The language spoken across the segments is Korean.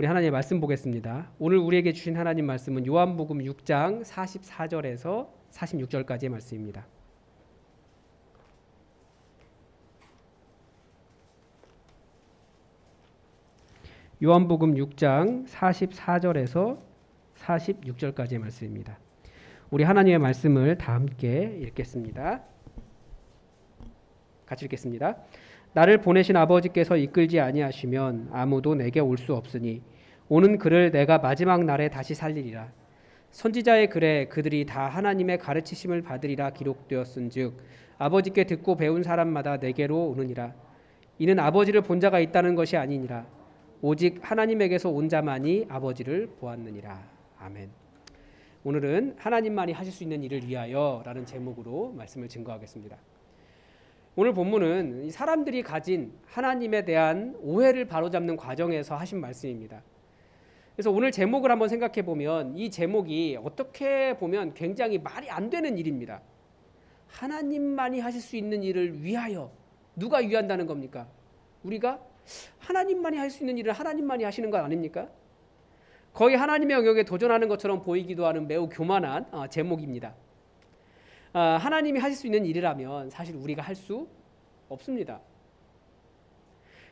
우리 하나님의 말씀 보겠습니다. 오늘 우리에게 주신 하나님 말씀은 요한복음 6장 44절에서 46절까지의 말씀입니다. 요한복음 6장 44절에서 46절까지의 말씀입니다. 우리 하나님의 말씀을 다 함께 읽겠습니다. 같이 읽겠습니다. 나를 보내신 아버지께서 이끌지 아니하시면 아무도 내게 올 수 없으니 오는 그를 내가 마지막 날에 다시 살리리라. 선지자의 글에 그들이 다 하나님의 가르치심을 받으리라 기록되었은즉 아버지께 듣고 배운 사람마다 내게로 오느니라. 이는 아버지를 본 자가 있다는 것이 아니니라. 오직 하나님에게서 온 자만이 아버지를 보았느니라. 아멘. 오늘은 하나님만이 하실 수 있는 일을 위하여 라는 제목으로 말씀을 증거하겠습니다. 오늘 본문은 사람들이 가진 하나님에 대한 오해를 바로잡는 과정에서 하신 말씀입니다. 그래서 오늘 제목을 한번 생각해 보면 이 제목이 어떻게 보면 굉장히 말이 안 되는 일입니다. 하나님만이 하실 수 있는 일을 위하여. 누가 위한다는 겁니까? 우리가 하나님만이 할 수 있는 일을 하나님만이 하시는 거 아닙니까? 거의 하나님의 영역에 도전하는 것처럼 보이기도 하는 매우 교만한 제목입니다. 하나님이 하실 수 있는 일이라면 사실 우리가 할 수 없습니다.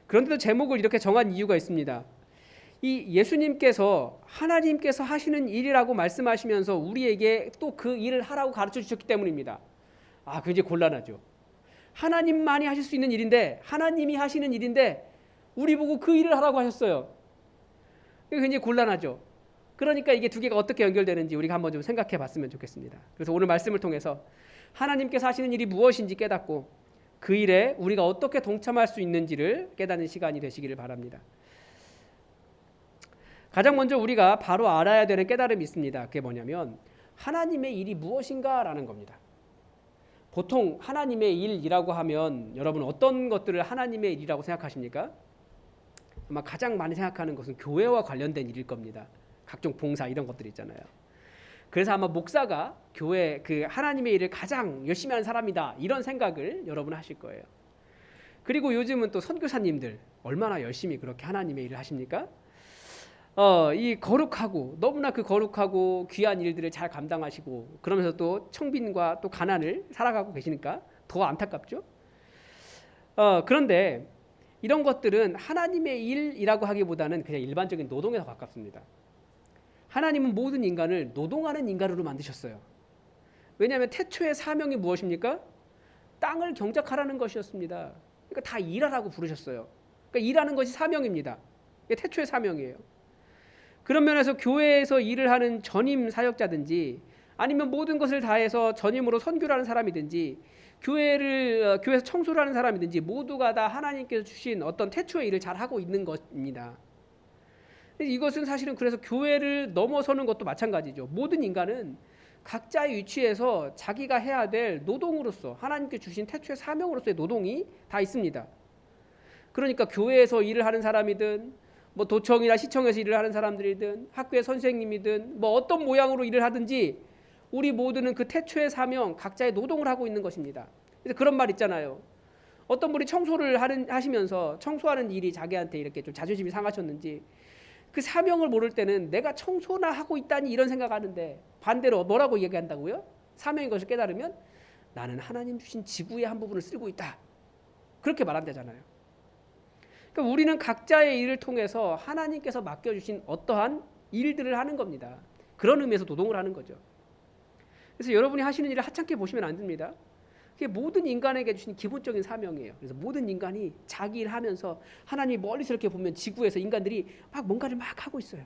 그런데도 제목을 이렇게 정한 이유가 있습니다. 이 예수님께서 하나님께서 하시는 일이라고 말씀하시면서 우리에게 또 그 일을 하라고 가르쳐 주셨기 때문입니다. 굉장히 곤란하죠. 하나님만이 하실 수 있는 일인데, 하나님이 하시는 일인데 우리 보고 그 일을 하라고 하셨어요. 이게 굉장히 곤란하죠. 그러니까 이게 두 개가 어떻게 연결되는지 우리가 한번 좀 생각해 봤으면 좋겠습니다. 그래서 오늘 말씀을 통해서 하나님께서 하시는 일이 무엇인지 깨닫고 그 일에 우리가 어떻게 동참할 수 있는지를 깨닫는 시간이 되시기를 바랍니다. 가장 먼저 우리가 바로 알아야 되는 깨달음이 있습니다. 그게 뭐냐면 하나님의 일이 무엇인가라는 겁니다. 보통 하나님의 일이라고 하면 여러분 어떤 것들을 하나님의 일이라고 생각하십니까? 아마 가장 많이 생각하는 것은 교회와 관련된 일일 겁니다. 각종 봉사 이런 것들 있잖아요. 그래서 아마 목사가 교회 그 하나님의 일을 가장 열심히 하는 사람이다 이런 생각을 여러분 하실 거예요. 그리고 요즘은 또 선교사님들 얼마나 열심히 그렇게 하나님의 일을 하십니까? 이 거룩하고 너무나 그 거룩하고 귀한 일들을 잘 감당하시고 그러면서 또 청빈과 또 가난을 살아가고 계시니까 더 안타깝죠. 그런데 이런 것들은 하나님의 일이라고 하기보다는 그냥 일반적인 노동에 더 가깝습니다. 하나님은 모든 인간을 노동하는 인간으로 만드셨어요. 왜냐하면 태초의 사명이 무엇입니까? 땅을 경작하라는 것이었습니다. 그러니까 다 일하라고 부르셨어요. 그러니까 일하는 것이 사명입니다. 이게 태초의 사명이에요. 그런 면에서 교회에서 일을 하는 전임 사역자든지 아니면 모든 것을 다해서 전임으로 선교를 하는 사람이든지 교회에서 청소를 하는 사람이든지 모두가 다 하나님께서 주신 어떤 태초의 일을 잘하고 있는 것입니다. 이것은 사실은 그래서 교회를 넘어서는 것도 마찬가지죠. 모든 인간은 각자의 위치에서 자기가 해야 될 노동으로서 하나님께 주신 태초의 사명으로서의 노동이 다 있습니다. 그러니까 교회에서 일을 하는 사람이든 뭐 도청이나 시청에서 일을 하는 사람들이든 학교의 선생님이든 뭐 어떤 모양으로 일을 하든지 우리 모두는 그 태초의 사명 각자의 노동을 하고 있는 것입니다. 그래서 그런 말 있잖아요. 어떤 분이 청소를 하시면서 청소하는 일이 자기한테 이렇게 좀 자존심이 상하셨는지 그 사명을 모를 때는 내가 청소나 하고 있다니 이런 생각하는데 반대로 뭐라고 얘기한다고요? 사명인 것을 깨달으면 나는 하나님 주신 지구의 한 부분을 쓰고 있다. 그렇게 말한다잖아요. 그러니까 우리는 각자의 일을 통해서 하나님께서 맡겨주신 어떠한 일들을 하는 겁니다. 그런 의미에서 노동을 하는 거죠. 그래서 여러분이 하시는 일을 하찮게 보시면 안 됩니다. 그게 모든 인간에게 주신 기본적인 사명이에요. 그래서 모든 인간이 자기 일 하면서 하나님이 멀리서 이렇게 보면 지구에서 인간들이 막 뭔가를 막 하고 있어요.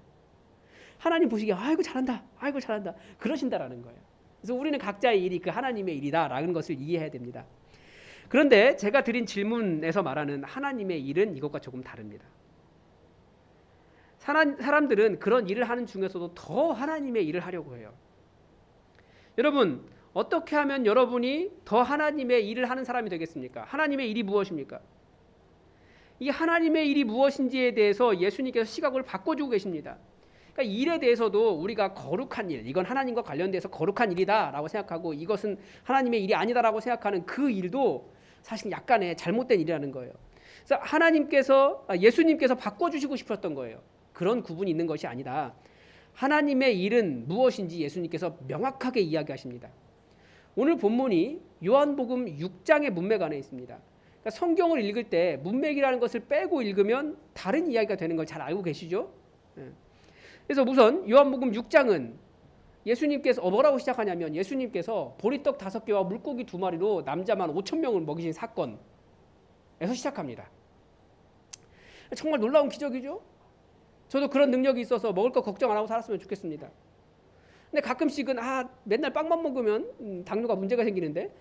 하나님 보시기에 아이고 잘한다, 아이고 잘한다 그러신다라는 거예요. 그래서 우리는 각자의 일이 그 하나님의 일이다라는 것을 이해해야 됩니다. 그런데 제가 드린 질문에서 말하는 하나님의 일은 이것과 조금 다릅니다. 사람들은 그런 일을 하는 중에서도 더 하나님의 일을 하려고 해요. 여러분 어떻게 하면 여러분이 더 하나님의 일을 하는 사람이 되겠습니까? 하나님의 일이 무엇입니까? 이 하나님의 일이 무엇인지에 대해서 예수님께서 시각을 바꿔주고 계십니다. 그러니까 일에 대해서도 우리가 거룩한 일, 이건 하나님과 관련돼서 거룩한 일이다라고 생각하고 이것은 하나님의 일이 아니다라고 생각하는 그 일도 사실 약간의 잘못된 일이라는 거예요. 그래서 예수님께서 바꿔주시고 싶었던 거예요. 그런 구분이 있는 것이 아니라 하나님의 일은 무엇인지 예수님께서 명확하게 이야기하십니다. 오늘 본문이 요한복음 6장의 문맥 안에 있습니다. 그러니까 성경을 읽을 때 문맥이라는 것을 빼고 읽으면 다른 이야기가 되는 걸 잘 알고 계시죠? 그래서 우선 요한복음 6장은 예수님께서 뭐라고 시작하냐면 예수님께서 보리떡 5개와 물고기 2마리로 남자만 5,000명을 먹이신 사건에서 시작합니다. 정말 놀라운 기적이죠? 저도 그런 능력이 있어서 먹을 거 걱정 안 하고 살았으면 좋겠습니다. 근데 가끔씩은 맨날 빵만 먹으면 당뇨가 문제가 생기는데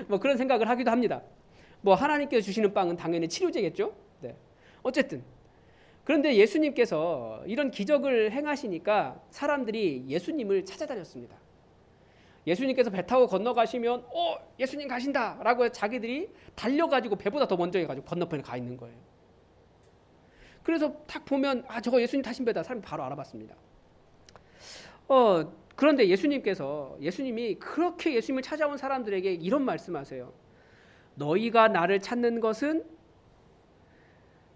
뭐 그런 생각을 하기도 합니다. 뭐 하나님께서 주시는 빵은 당연히 치료제겠죠? 네. 어쨌든 그런데 예수님께서 이런 기적을 행하시니까 사람들이 예수님을 찾아다녔습니다. 예수님께서 배 타고 건너가시면 예수님 가신다라고 자기들이 달려가지고 배보다 더 먼저 해가지고 건너편에 가 있는 거예요. 그래서 딱 보면 저거 예수님 타신 배다. 사람이 바로 알아봤습니다. 그런데 예수님이 그렇게 예수님을 찾아온 사람들에게 이런 말씀하세요. 너희가 나를 찾는 것은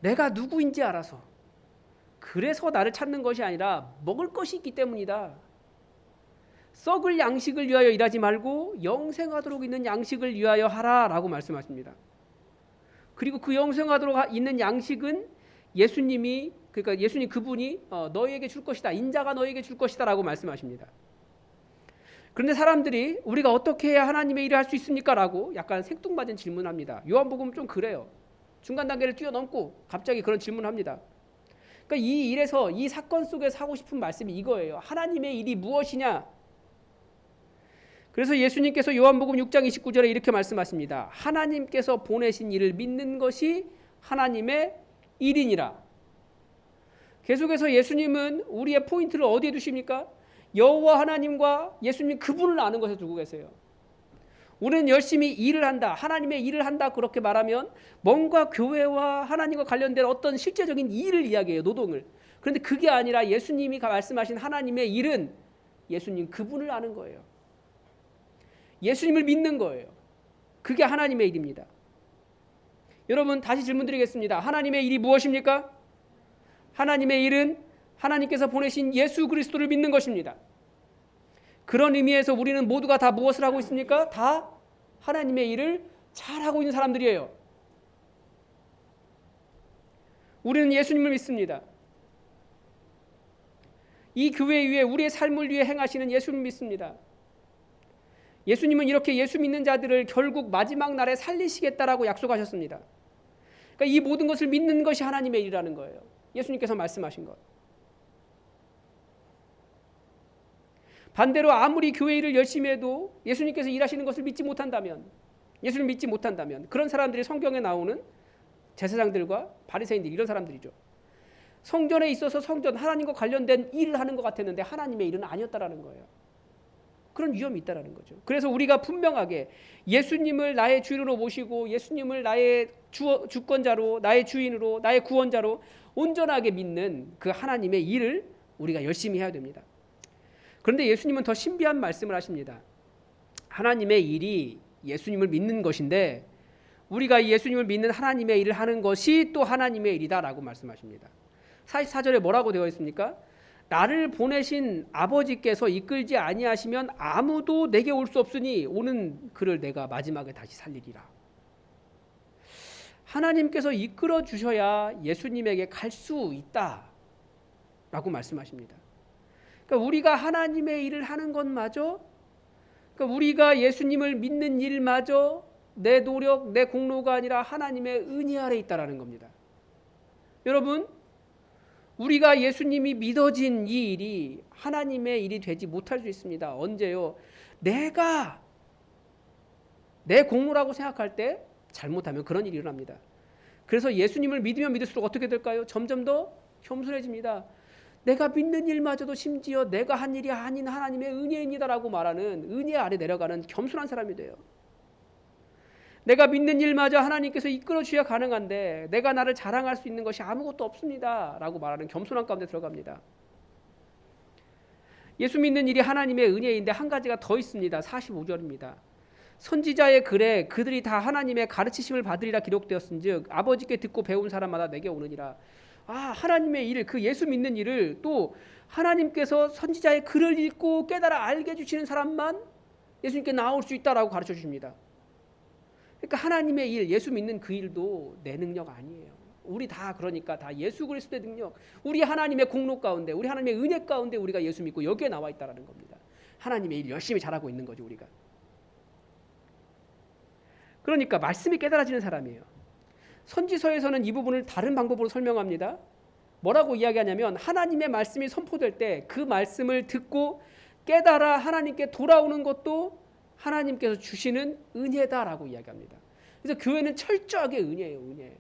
내가 누구인지 알아서 그래서 나를 찾는 것이 아니라 먹을 것이 있기 때문이다. 썩을 양식을 위하여 일하지 말고 영생하도록 있는 양식을 위하여 하라라고 말씀하십니다. 그리고 그 영생하도록 있는 양식은 예수님 그분이 너희에게 줄 것이다. 인자가 너희에게 줄 것이다라고 말씀하십니다. 그런데 사람들이 우리가 어떻게 해야 하나님의 일을 할 수 있습니까? 라고 약간 생뚱맞은 질문합니다. 요한복음 좀 그래요. 중간 단계를 뛰어넘고 갑자기 그런 질문을 합니다. 그러니까 이 일에서 이 사건 속에서 하고 싶은 말씀이 이거예요. 하나님의 일이 무엇이냐? 그래서 예수님께서 요한복음 6장 29절에 이렇게 말씀하십니다. 하나님께서 보내신 일을 믿는 것이 하나님의 일이니라. 계속해서 예수님은 우리의 포인트를 어디에 두십니까? 여호와 하나님과 예수님 그분을 아는 것에 두고 계세요. 우리는 열심히 일을 한다. 하나님의 일을 한다. 그렇게 말하면 뭔가 교회와 하나님과 관련된 어떤 실제적인 일을 이야기해요. 노동을. 그런데 그게 아니라 예수님이 말씀하신 하나님의 일은 예수님 그분을 아는 거예요. 예수님을 믿는 거예요. 그게 하나님의 일입니다. 여러분 다시 질문 드리겠습니다. 하나님의 일이 무엇입니까? 하나님의 일은 하나님께서 보내신 예수 그리스도를 믿는 것입니다. 그런 의미에서 우리는 모두가 다 무엇을 하고 있습니까? 다 하나님의 일을 잘하고 있는 사람들이에요. 우리는 예수님을 믿습니다. 이 교회 위에 우리의 삶을 위해 행하시는 예수님을 믿습니다. 예수님은 이렇게 예수 믿는 자들을 결국 마지막 날에 살리시겠다라고 약속하셨습니다. 그러니까 이 모든 것을 믿는 것이 하나님의 일이라는 거예요. 예수님께서 말씀하신 것. 반대로 아무리 교회 일을 열심히 해도 예수님께서 일하시는 것을 믿지 못한다면, 예수를 믿지 못한다면 그런 사람들이 성경에 나오는 제사장들과 바리새인들 이런 사람들이죠. 성전에 있어서 성전 하나님과 관련된 일을 하는 것 같았는데 하나님의 일은 아니었다라는 거예요. 그런 위험이 있다라는 거죠. 그래서 우리가 분명하게 예수님을 나의 주인으로 모시고 예수님을 나의 주권자로, 나의 주인으로, 나의 구원자로 온전하게 믿는 그 하나님의 일을 우리가 열심히 해야 됩니다. 그런데 예수님은 더 신비한 말씀을 하십니다. 하나님의 일이 예수님을 믿는 것인데 우리가 예수님을 믿는 하나님의 일을 하는 것이 또 하나님의 일이다라고 말씀하십니다. 44절에 뭐라고 되어 있습니까? 나를 보내신 아버지께서 이끌지 아니하시면 아무도 내게 올 수 없으니 오는 그를 내가 마지막에 다시 살리리라. 하나님께서 이끌어 주셔야 예수님에게 갈 수 있다라고 말씀하십니다. 그러니까 우리가 하나님의 일을 하는 것마저, 그러니까 우리가 예수님을 믿는 일마저 내 노력, 내 공로가 아니라 하나님의 은혜 아래 있다라는 겁니다. 여러분, 우리가 예수님이 믿어진 이 일이 하나님의 일이 되지 못할 수 있습니다. 언제요? 내가 내 공로라고 생각할 때 잘못하면 그런 일이 일어납니다. 그래서 예수님을 믿으면 믿을수록 어떻게 될까요? 점점 더 겸손해집니다. 내가 믿는 일마저도 심지어 내가 한 일이 아닌 하나님의 은혜입니다라고 말하는 은혜 아래 내려가는 겸손한 사람이 돼요. 내가 믿는 일마저 하나님께서 이끌어 주셔야 가능한데 내가 나를 자랑할 수 있는 것이 아무것도 없습니다 라고 말하는 겸손한 가운데 들어갑니다. 예수 믿는 일이 하나님의 은혜인데 한 가지가 더 있습니다. 45절입니다. 선지자의 글에 그들이 다 하나님의 가르치심을 받으리라 기록되었은즉 아버지께 듣고 배운 사람마다 내게 오느니라. 하나님의 일, 그 예수 믿는 일을 또 하나님께서 선지자의 글을 읽고 깨달아 알게 해주시는 사람만 예수님께 나올 수 있다라고 가르쳐 주십니다. 그러니까 하나님의 일, 예수 믿는 그 일도 내 능력 아니에요. 우리 다 그러니까 다 예수 그리스도의 능력, 우리 하나님의 공로 가운데, 우리 하나님의 은혜 가운데 우리가 예수 믿고 여기에 나와 있다라는 겁니다. 하나님의 일 열심히 잘하고 있는 거죠, 우리가. 그러니까 말씀이 깨달아지는 사람이에요. 선지서에서는 이 부분을 다른 방법으로 설명합니다. 뭐라고 이야기하냐면 하나님의 말씀이 선포될 때 그 말씀을 듣고 깨달아 하나님께 돌아오는 것도 하나님께서 주시는 은혜다라고 이야기합니다. 그래서 교회는 철저하게 은혜예요, 은혜.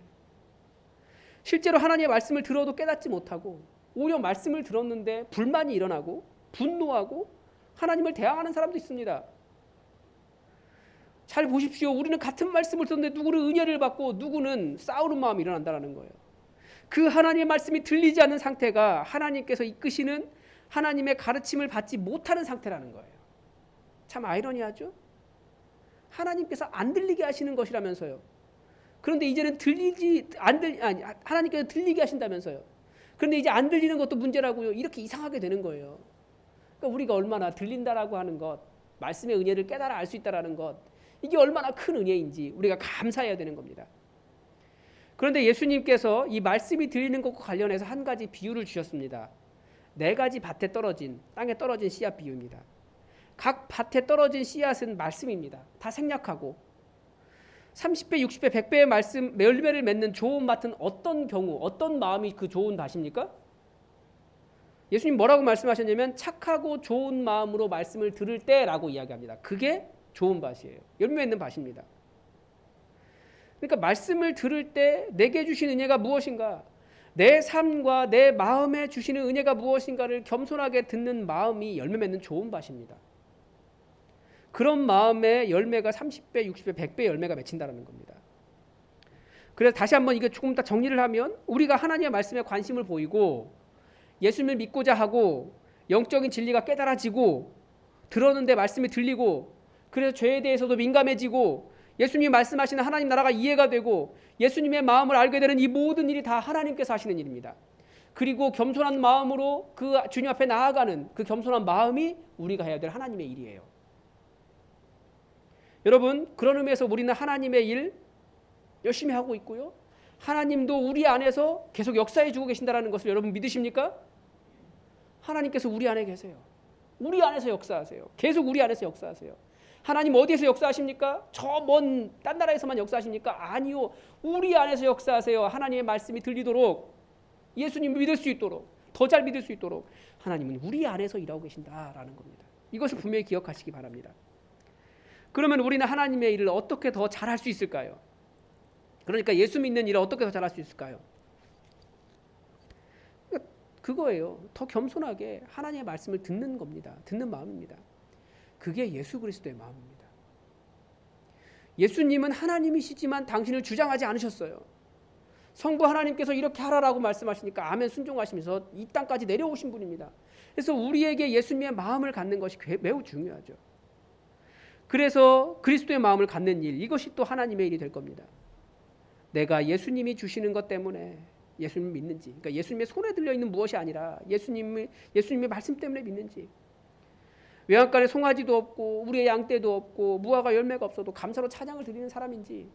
실제로 하나님의 말씀을 들어도 깨닫지 못하고 오히려 말씀을 들었는데 불만이 일어나고 분노하고 하나님을 대항하는 사람도 있습니다. 잘 보십시오. 우리는 같은 말씀을 듣는데 누구는 은혜를 받고 누구는 싸우는 마음이 일어난다는 거예요. 그 하나님의 말씀이 들리지 않는 상태가 하나님께서 이끄시는 하나님의 가르침을 받지 못하는 상태라는 거예요. 참 아이러니하죠? 하나님께서 안 들리게 하시는 것이라면서요. 그런데 이제는 하나님께서 들리게 하신다면서요. 그런데 이제 안 들리는 것도 문제라고요. 이렇게 이상하게 되는 거예요. 그러니까 우리가 얼마나 들린다라고 하는 것, 말씀의 은혜를 깨달아 알 수 있다라는 것, 이게 얼마나 큰 은혜인지 우리가 감사해야 되는 겁니다. 그런데 예수님께서 이 말씀이 들리는 것과 관련해서 한 가지 비유를 주셨습니다. 4가지 밭에 떨어진, 땅에 떨어진 씨앗 비유입니다. 각 밭에 떨어진 씨앗은 말씀입니다. 다 생략하고 30배, 60배, 100배의 말씀, 열매를 맺는 좋은 밭은 어떤 경우, 어떤 마음이 그 좋은 밭입니까? 예수님 뭐라고 말씀하셨냐면 착하고 좋은 마음으로 말씀을 들을 때라고 이야기합니다. 그게 좋은 밭이에요. 열매 맺는 밭입니다. 그러니까 말씀을 들을 때 내게 주신 은혜가 무엇인가, 내 삶과 내 마음에 주시는 은혜가 무엇인가를 겸손하게 듣는 마음이 열매 맺는 좋은 밭입니다. 그런 마음의 열매가 30배, 60배, 100배 열매가 맺힌다는 겁니다. 그래서 다시 한번 이게 조금 더 정리를 하면 우리가 하나님의 말씀에 관심을 보이고 예수님을 믿고자 하고 영적인 진리가 깨달아지고 들었는데 말씀이 들리고 그래서 죄에 대해서도 민감해지고 예수님이 말씀하시는 하나님 나라가 이해가 되고 예수님의 마음을 알게 되는 이 모든 일이 다 하나님께서 하시는 일입니다. 그리고 겸손한 마음으로 그 주님 앞에 나아가는 그 겸손한 마음이 우리가 해야 될 하나님의 일이에요. 여러분, 그런 의미에서 우리는 하나님의 일 열심히 하고 있고요. 하나님도 우리 안에서 계속 역사해 주고 계신다는 것을 여러분 믿으십니까? 하나님께서 우리 안에 계세요. 우리 안에서 역사하세요. 계속 우리 안에서 역사하세요. 하나님 어디에서 역사하십니까? 저 먼 딴 나라에서만 역사하십니까? 아니요. 우리 안에서 역사하세요. 하나님의 말씀이 들리도록, 예수님을 믿을 수 있도록, 더 잘 믿을 수 있도록 하나님은 우리 안에서 일하고 계신다라는 겁니다. 이것을 분명히 기억하시기 바랍니다. 그러면 우리는 하나님의 일을 어떻게 더 잘할 수 있을까요? 그러니까 예수 믿는 일을 어떻게 더 잘할 수 있을까요? 그거예요. 더 겸손하게 하나님의 말씀을 듣는 겁니다. 듣는 마음입니다. 그게 예수 그리스도의 마음입니다. 예수님은 하나님이시지만 당신을 주장하지 않으셨어요. 성부 하나님께서 이렇게 하라라고 말씀하시니까 아멘 순종하시면서 이 땅까지 내려오신 분입니다. 그래서 우리에게 예수님의 마음을 갖는 것이 매우 중요하죠. 그래서 그리스도의 마음을 갖는 일, 이것이 또 하나님의 일이 될 겁니다. 내가 예수님이 주시는 것 때문에 예수님을 믿는지, 그러니까 예수님의 손에 들려있는 무엇이 아니라 예수님의 말씀 때문에 믿는지, 외양간에 송아지도 없고 우리의 양떼도 없고 무화과 열매가 없어도 감사로 찬양을 드리는 사람인지,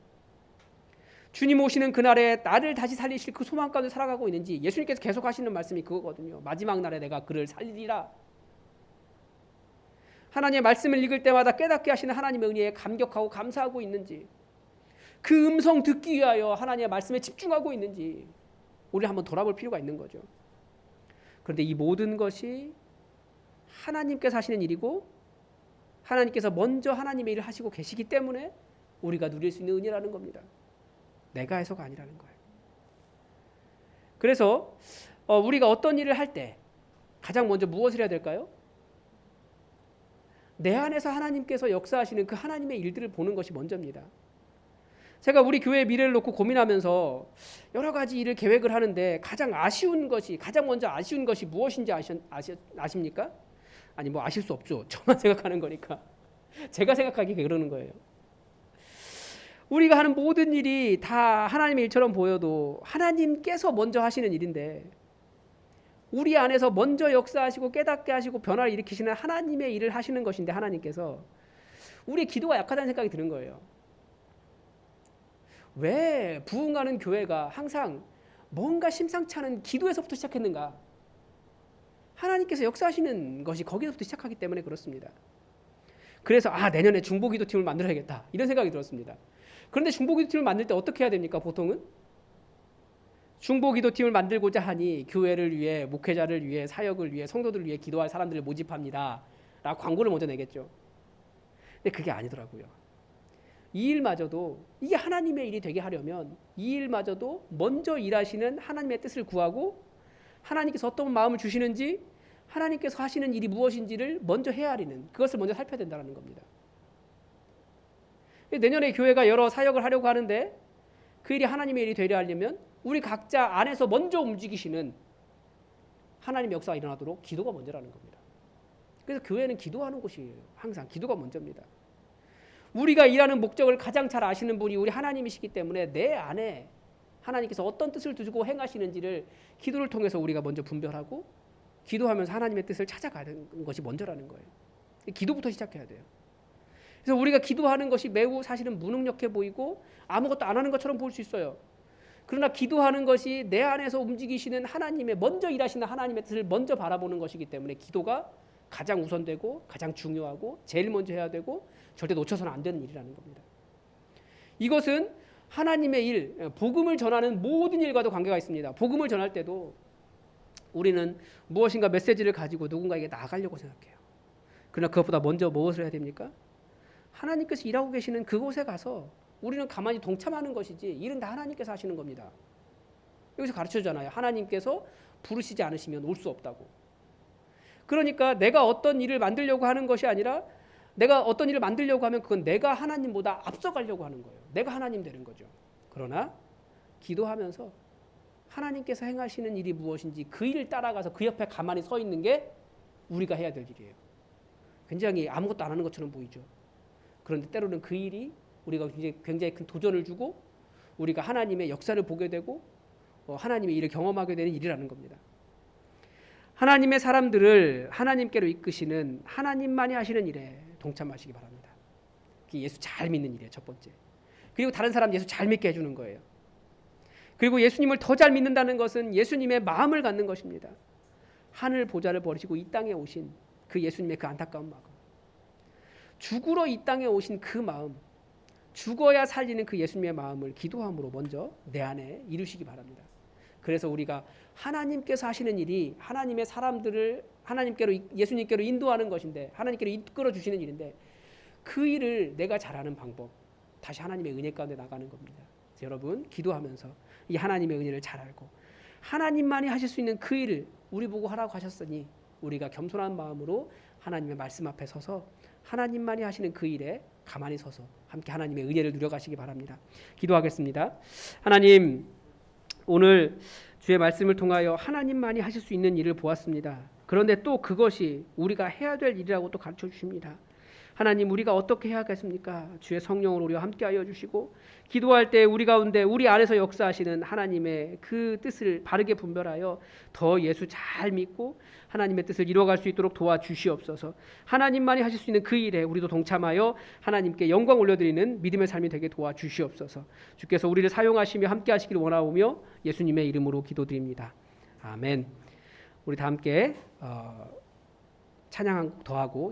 주님 오시는 그날에 나를 다시 살리실 그 소망 가운데 살아가고 있는지, 예수님께서 계속 하시는 말씀이 그거거든요. 마지막 날에 내가 그를 살리리라. 하나님의 말씀을 읽을 때마다 깨닫게 하시는 하나님의 은혜에 감격하고 감사하고 있는지, 그 음성 듣기 위하여 하나님의 말씀에 집중하고 있는지 우리 한번 돌아볼 필요가 있는 거죠. 그런데 이 모든 것이 하나님께서 하시는 일이고 하나님께서 먼저 하나님의 일을 하시고 계시기 때문에 우리가 누릴 수 있는 은혜라는 겁니다. 내가 해서가 아니라는 거예요. 그래서 우리가 어떤 일을 할 때 가장 먼저 무엇을 해야 될까요? 내 안에서 하나님께서 역사하시는 그 하나님의 일들을 보는 것이 먼저입니다. 제가 우리 교회의 미래를 놓고 고민하면서 여러 가지 일을 계획을 하는데 가장 먼저 아쉬운 것이 무엇인지 아십니까? 아니 뭐 아실 수 없죠. 저만 생각하는 거니까. 제가 생각하기에 그러는 거예요. 우리가 하는 모든 일이 다 하나님의 일처럼 보여도 하나님께서 먼저 하시는 일인데 우리 안에서 먼저 역사하시고 깨닫게 하시고 변화를 일으키시는 하나님의 일을 하시는 것인데 하나님께서 우리의 기도가 약하다는 생각이 드는 거예요. 왜 부흥하는 교회가 항상 뭔가 심상치 않은 기도에서부터 시작했는가? 하나님께서 역사하시는 것이 거기서부터 시작하기 때문에 그렇습니다. 그래서 내년에 중보기도팀을 만들어야겠다 이런 생각이 들었습니다. 그런데 중보기도팀을 만들 때 어떻게 해야 됩니까? 보통은 중보기도팀을 만들고자 하니 교회를 위해, 목회자를 위해, 사역을 위해, 성도들을 위해 기도할 사람들을 모집합니다 라고 광고를 먼저 내겠죠. 근데 그게 아니더라고요. 이 일마저도 이게 하나님의 일이 되게 하려면 이 일마저도 먼저 일하시는 하나님의 뜻을 구하고 하나님께서 어떤 마음을 주시는지, 하나님께서 하시는 일이 무엇인지를 먼저 헤아리는, 그것을 먼저 살펴야 된다는 겁니다. 내년에 교회가 여러 사역을 하려고 하는데 그 일이 하나님의 일이 되려 하려면 우리 각자 안에서 먼저 움직이시는 하나님의 역사가 일어나도록 기도가 먼저라는 겁니다. 그래서 교회는 기도하는 곳이에요. 항상 기도가 먼저입니다. 우리가 일하는 목적을 가장 잘 아시는 분이 우리 하나님이시기 때문에 내 안에 하나님께서 어떤 뜻을 두고 행하시는지를 기도를 통해서 우리가 먼저 분별하고 기도하면서 하나님의 뜻을 찾아가는 것이 먼저라는 거예요. 기도부터 시작해야 돼요. 그래서 우리가 기도하는 것이 매우 사실은 무능력해 보이고 아무것도 안 하는 것처럼 보일 수 있어요. 그러나 기도하는 것이 내 안에서 움직이시는 하나님의, 먼저 일하시는 하나님의 뜻을 먼저 바라보는 것이기 때문에 기도가 가장 우선되고 가장 중요하고 제일 먼저 해야 되고 절대 놓쳐서는 안 되는 일이라는 겁니다. 이것은 하나님의 일, 복음을 전하는 모든 일과도 관계가 있습니다. 복음을 전할 때도 우리는 무엇인가 메시지를 가지고 누군가에게 나아가려고 생각해요. 그러나 그것보다 먼저 무엇을 해야 됩니까? 하나님께서 일하고 계시는 그곳에 가서 우리는 가만히 동참하는 것이지 일은 다 하나님께서 하시는 겁니다. 여기서 가르쳐주잖아요. 하나님께서 부르시지 않으시면 올 수 없다고. 그러니까 내가 어떤 일을 만들려고 하는 것이 아니라 내가 어떤 일을 만들려고 하면 그건 내가 하나님보다 앞서가려고 하는 거예요. 내가 하나님 되는 거죠. 그러나 기도하면서 하나님께서 행하시는 일이 무엇인지 그 일을 따라가서 그 옆에 가만히 서 있는 게 우리가 해야 될 일이에요. 굉장히 아무것도 안 하는 것처럼 보이죠. 그런데 때로는 그 일이 우리가 굉장히 큰 도전을 주고 우리가 하나님의 역사를 보게 되고 하나님의 일을 경험하게 되는 일이라는 겁니다. 하나님의 사람들을 하나님께로 이끄시는 하나님만이 하시는 일에 동참하시기 바랍니다. 그게 예수 잘 믿는 일이에요. 첫 번째. 그리고 다른 사람 예수 잘 믿게 해주는 거예요. 그리고 예수님을 더 잘 믿는다는 것은 예수님의 마음을 갖는 것입니다. 하늘 보좌를 버리시고 이 땅에 오신 그 예수님의 그 안타까운 마음, 죽으러 이 땅에 오신 그 마음, 죽어야 살리는 그 예수님의 마음을 기도함으로 먼저 내 안에 이루시기 바랍니다. 그래서 우리가 하나님께서 하시는 일이 하나님의 사람들을 하나님께로, 예수님께로 인도하는 것인데, 하나님께로 이끌어 주시는 일인데 그 일을 내가 잘하는 방법, 다시 하나님의 은혜 가운데 나가는 겁니다. 여러분 기도하면서 이 하나님의 은혜를 잘 알고 하나님만이 하실 수 있는 그 일을 우리 보고 하라고 하셨으니 우리가 겸손한 마음으로 하나님의 말씀 앞에 서서 하나님만이 하시는 그 일에 가만히 서서 함께 하나님의 은혜를 누려가시기 바랍니다. 기도하겠습니다. 하나님, 오늘 주의 말씀을 통하여 하나님만이 하실 수 있는 일을 보았습니다. 그런데 또 그것이 우리가 해야 될 일이라고 또 가르쳐 주십니다. 하나님, 우리가 어떻게 해야 하겠습니까? 주의 성령으로 우리와 함께하여 주시고 기도할 때 우리 가운데 우리 안에서 역사하시는 하나님의 그 뜻을 바르게 분별하여 더 예수 잘 믿고 하나님의 뜻을 이루어갈 수 있도록 도와주시옵소서. 하나님만이 하실 수 있는 그 일에 우리도 동참하여 하나님께 영광 올려드리는 믿음의 삶이 되게 도와주시옵소서. 주께서 우리를 사용하시며 함께하시기를 원하오며 예수님의 이름으로 기도드립니다. 아멘. 우리 다 함께 찬양 한 곡 더 하고